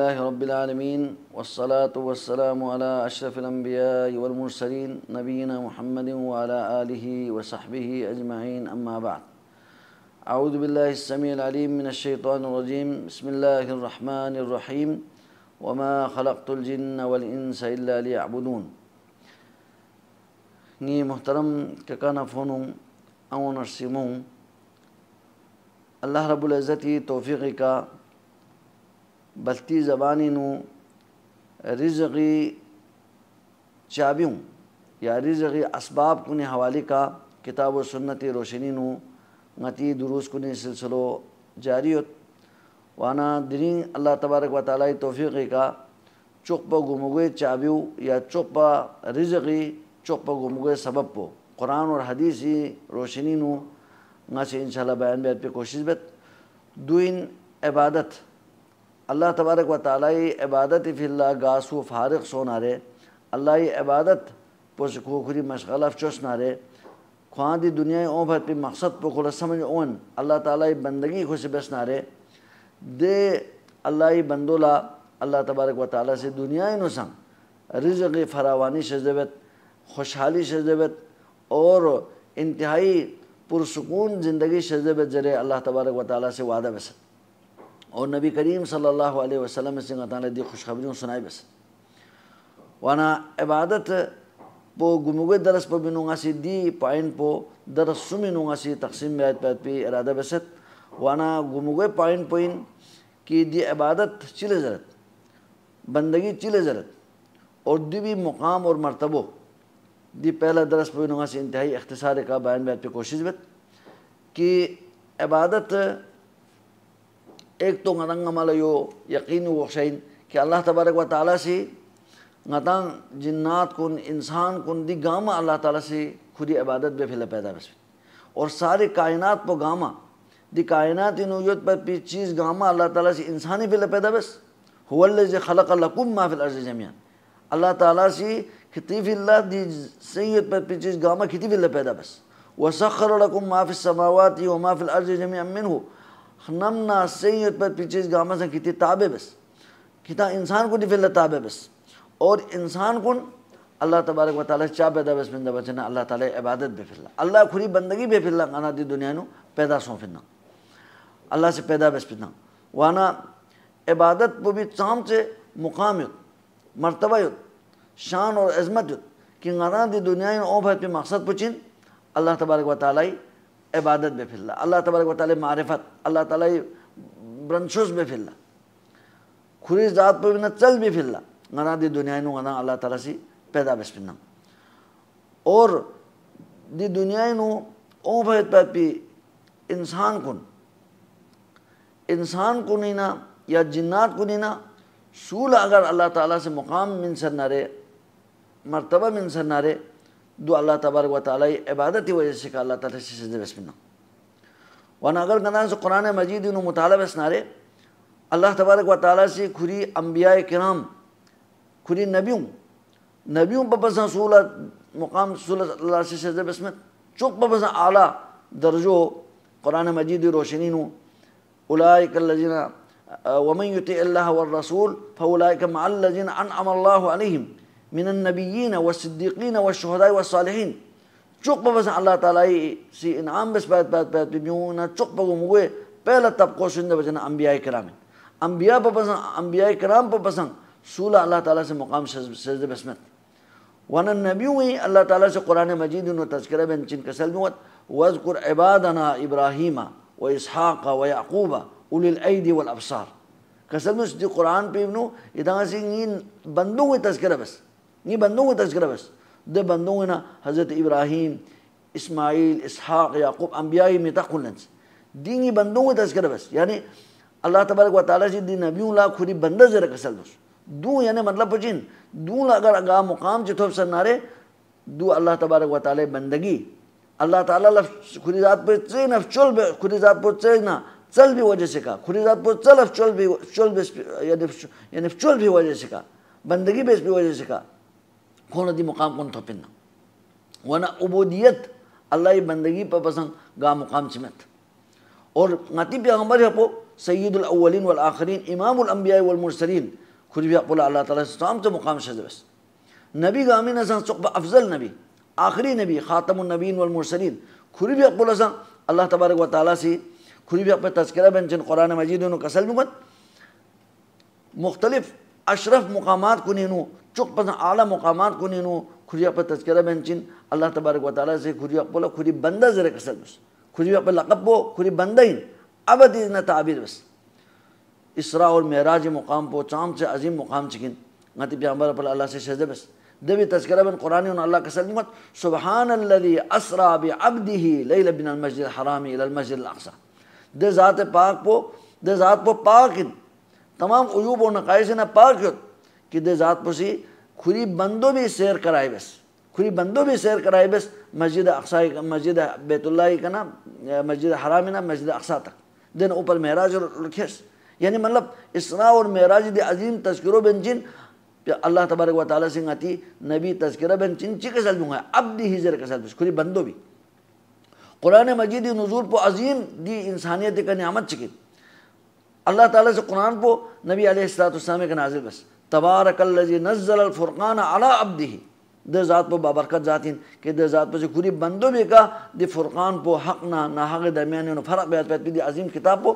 لله رب العالمين والصلاة والسلام على أشرف الأنبياء والمرسلين نبينا محمد وعلى آله وصحبه أجمعين أما بعد. أعوذ بالله السميع العليم من الشيطان الرجيم. بسم الله الرحمن الرحيم. وما خلقت الجن والإنس إلا ليعبدون. ني محترم ككانا فونم أو نرسمون اللہ رب العزتی توفیقی کا بلتی زبانی نو رزقی چابیوں یا رزقی اسباب کنی حوالی کا کتاب و سنتی روشنی نو غتی دروس کنی سلسلو جاریت وانا درین اللہ تبارک و تعالی توفیقی کا چوپا گمگوے چابیوں یا چوپا رزقی چوپا گمگوے سبب پو قرآن اور حدیثی روشنی نو سے انشاءاللہ بیان بیان پہ کوشش بت دوین عبادت اللہ تبارک و تعالی عبادت فی اللہ گاسو فارغ سونارے اللہ عبادت پوش کھوکھری مشغلہ چوس نارے خواہاں دی دنیا اون بھر پہ مقصد پہ کھولا سمجھ اون اللہ تعالی بندگی خوش بس نارے دے اللہ بندولا اللہ تبارک و تعالی سے دنیا نو سنگ رزق فراوانی شزبت خوشحالی شزبت اور انتہائی پرسکون زندگی شزبت ذریعے اللہ تبارک و تعالیٰ سے وعدہ بس اور نبی کریم صلی اللہ علیہ وسلم سے اللہ تعالیٰ دی خوشخبریوں سنائی بس وانا عبادت پو گمگوے درس پو بنونگا سی دی پائن پو درس سمینونگا سی تقسیم بیت پیت پی ارادہ بست وانا گمگوے پائن پوین کی دی عبادت چلے زرد بندگی چلے زرد اور دی بھی مقام اور مرتبہ دی پہلا درس پہ انہوں سے انتہائی اختصار کا بیان بیان پہ کوشش بت کہ عبادت ایک تو غننگ عمل یو یقین وخشین کہ اللہ تبارک و تعالیٰ سے غتان جنات کن انسان کن دی گاما اللہ تعالیٰ سے خودی عبادت بے پھیلا پیدا بس اور سارے کائنات پہ گاما دی کائنات نویت پر پی چیز گاما اللہ تعالیٰ سے انسانی پھیلا پیدا بس هو الذی خلق لکم ما فی الارض جميعا اللہ تعالیٰ سے خطیف اللہ دی سید پر پیچیز گاما خطیف اللہ پیدا بس وَسَخَّرَ لَكُمْ مَا فِي السَّمَاوَاتِ وَمَا فِي الْأَرْضِ جَمِيعًا مِّنْهُ نمنا سید پر پیچیز گاما سے کھتی تابع بس کھتا انسان کو دی فی اللہ تابع بس اور انسان کو اللہ تبارک و تعالیٰ چاہ پیدا بس من بچنا اللہ تعالیٰ عبادت بے فی اللہ اللہ کھری بندگی بے فی اللہ غانا دی دنیا نو پیدا سون فینا اللہ سے پیدا بس پینا وانا عبادت پو بھی چام سے مقام یت مرتبہ یت شان اور عظمت کہ غنا دی دنیا او بھت پہ مقصد پچین اللہ تبارک و تعالی عبادت بے فی اللہ اللہ تبارک و تعالی معرفت اللہ تعالی برنشوز بے فی اللہ کھری ذات پہ نہ چل بے فی اللہ غنا دی دنیا نو غنا اللہ تعالی سے پیدا بس پنا اور دی دنیا نو او بھت پہ انسان کو نینا یا جنات کو نینا سول اگر اللہ تعالیٰ سے مقام من سر نارے مرتبہ من سر نارے دو اللہ تبارک و تعالی عبادت وجہ سے کہ اللہ تعالیٰ سے سجدہ بس منا وانا اگر گناہ سے قرآن مجید انہوں مطالعہ بس نارے اللہ تبارک و تعالیٰ سے کھری انبیاء کرام کھری نبیوں پا پسا سولہ مقام سولہ اللہ سے سجدہ بس مت چوک پا پسا اعلیٰ درجو قرآن مجید روشنی نو اولئک الذین ومن يطع الله والرسول فاولئك مع الذين انعم الله عليهم من النبيين والصديقين والشهداء والصالحين چوک بس اللہ تعالی سی انعام بس بات بیونا چوک بگوے پہلا طبقہ سند بچنا انبیاء کرام انبیاء پسند انبیاء کرام پسند سولہ اللہ تعالی سے مقام سجدہ بسمت وانا نبیوں اللہ تعالی سے قرآن مجید و تذکرہ بن چن کسل موت واذکر عبادنا ابراہیم و اسحاق و یعقوب اولی الایدی والابصار کسل میں دی قرآن پہ ابنو ادھا سے یہ بندوں کو تذکرہ بس یہ بندوں کو تذکرہ بس دے بندوں کو نا حضرت ابراہیم اسماعیل اسحاق یعقوب انبیائی میں تقلنس دین یہ بندوں کو تذکرہ بس یعنی اللہ تبارک و تعالیٰ سے دی نبیوں لا کھوری بندہ زیر کسل بس دو یعنی مطلب پچین دو اگر اگاہ مقام چتھوب سر نارے دو اللہ تبارک و تعالی بندگی اللہ تعالیٰ لفظ کھوری ذات پر چین افچول بے کھوری ذات پر چینا چل بھی وجہ سے کہا کھری ذات پر چل افچول بھی یعنی افچول بھی وجہ سے کہا بندگی بیس بھی وجہ سے کہا کھونا دی مقام کن تو پننا وانا عبودیت اللہ بندگی پر پسند گاہ مقام چمت اور ngati پیغمبر hapo سید الاولین والآخرین امام الانبیاء والمرسلین خود hapo Allah Ta'ala سام تو مقام شد بس نبی گامی نسان سقب افضل نبی آخری نبی خاتم النبیین والمرسلین خود hapo لسان اللہ تبارک و تعالی سے خود hapo تذکرہ بنچن قرآن مجید انہوں کسل مگت مختلف اشرف مقامات کو نینو چک پسن اعلیٰ مقامات کو نینو خود hapo تذکرہ بنچن اللہ تبارک و تعالی سے خود hapo خود بندہ زر کسل بس خود hapo لقب بو خود بندین ابد اتنا تعبیر بس اسراء اور معراج مقام پو چام سے عظیم مقام چکن ngati پیغمبر پر اللہ سے شہزہ بس دبی تذکرہ بن قرآنی ان اللہ کا سلمت سبحان الذي اسرا بعبده لیل من المسجد الحرام الى المسجد الاقصى دے ذات پاک پو دے ذات پو پاک تمام عیوب و نقائص نہ پاک کہ دے ذات پو سی کھری بندو بھی سیر کرائے بس کھری بندو بھی سیر کرائے بس مسجد اقصی مسجد بیت اللہ کا نا مسجد حرام نا مسجد اقصی تک دن اوپر معراج رکھیس یعنی مطلب اسراء اور معراج دی عظیم تذکرہ بن جن اللہ تبارک و تعالی سے ngati نبی تذکرہ بن چن چی کسل دوں گا عبدی ہی کسل بس کھری بندو بھی قرآن مجید نزول پو عظیم دی انسانیت کا نعمت چکن اللہ تعالی سے قرآن پو نبی علیہ السلام کا نازل بس تبارک الذی نزل الفرقان علی عبدہ دے ذات پو بابرکت ذاتین کہ دے ذات پو سے کھری بندو بھی کا دی فرقان پو حق نہ حق درمیان فرق بیت بیت دی عظیم کتاب پو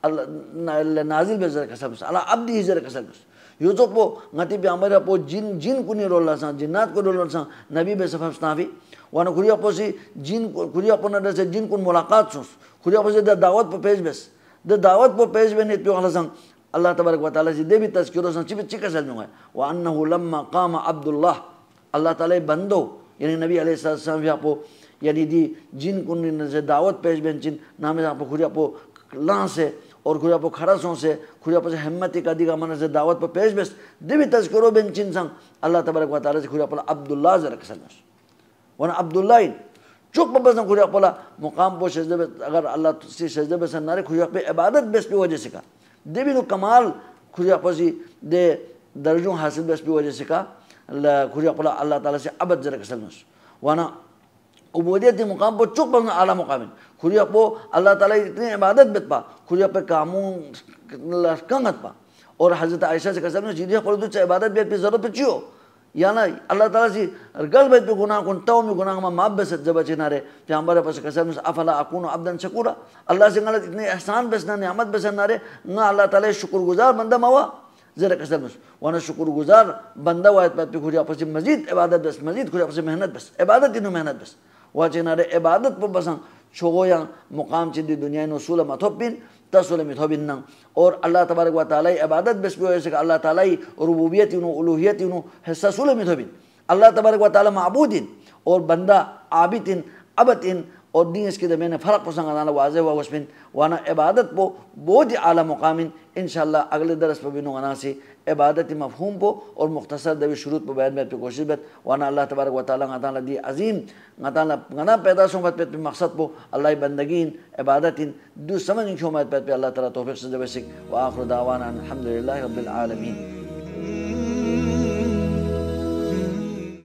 نازل بے زر کسل بس علی عبدہ ہی زر کسل بس یوزو پو ngati پیغمبر پو جن کو نہیں رول سان جنات کو رول سان نبی بے صفحہ سنافی وانا کھریا پو سی جن کھریا پو نہ سے جن کو ملاقات سوس کھریا پو سی دعوت پو پیش بس دعوت پو پیش بے نیت پیو سان اللہ تبارک و تعالی سے دے بھی تذکرہ سان چی کسل دوں گا وانه لما قام عبد اللہ اللہ تعالی بندو یعنی نبی علیہ السلام بھی پو یعنی دی جن کو سے دعوت پیش بین چن نام پو کھریا پو لاں سے اور کھریا پو کھڑسوں سے کھریا پو سے ہمتی کا دیگا من سے دعوت پو پیش بس دی بھی تذکرہ بین چن سان اللہ تبارک و تعالی سے کھریا پو عبداللہ زر کسل بس وانا عبداللہ چک پا بسن کھریا پو مقام پو شجدہ بس اگر اللہ سے شجدہ بسن نارے کھریا پو عبادت بس پی وجہ سکا دی بھی نو کمال کھریا پو سی دے درجوں حاصل بس پی وجہ سکا کھریا پو اللہ تعالی سے عبد زر کسل بس وانا عبودیت مقام پو چک پا اعلیٰ مقام کھریا پو اللہ تعالی اتنی عبادت بیت پا کھریا پو کاموں کنگت پا اور حضرت عائشہ سے کسل جیدیا پڑھو تو عبادت بیت پی ضرورت پہ چیو یا نا اللہ تعالی سے گل بیت پہ گناہ کن تاو میں گناہ ما ماب بست جب چنہ رہے پیغمبر پس کسل افلا اکون عبدا شکورا اللہ سے غلط اتنے احسان بسنا نعمت بسنا رہے نا اللہ تعالی شکر گزار بندہ موا زر کسل وانا شکر گزار بندہ وایت پہ کھریا پس مزید عبادت بس مزید کھریا پس محنت بس عبادت انہوں محنت بس واچنارے عبادت پو بسان چھوگویا مقام چی دی دنیا نصول متوبین تسول متوبین نang اور اللہ تبارک و تعالی عبادت بس پہ ہوئے سکا اللہ تعالی ربوبیت انہوں الوحیت انہوں حصہ سول متوبین اللہ تبارک و تعالی معبودین اور بندہ عابدین عبدین اور دین اس کے درمیان فرق پسنگ آنا واضح ہوا وشمین وانا عبادت پو بہت اعلیٰ مقامین انشاءاللہ اگلے درس پہ بینو آنا سی عبادت مفہوم پو اور مختصر دوی شروط پو بیان بیت پہ کوشش بیت وانا اللہ تبارک و تعالی غطانا دی عظیم غطانا غنا پیدا سنفت بیت پہ مقصد پو اللہ بندگین عبادتین دو سمجھ انشو بیت پہ اللہ تعالی توفیق سے دوی سک وآخر دعوانا الحمدللہ رب العالمین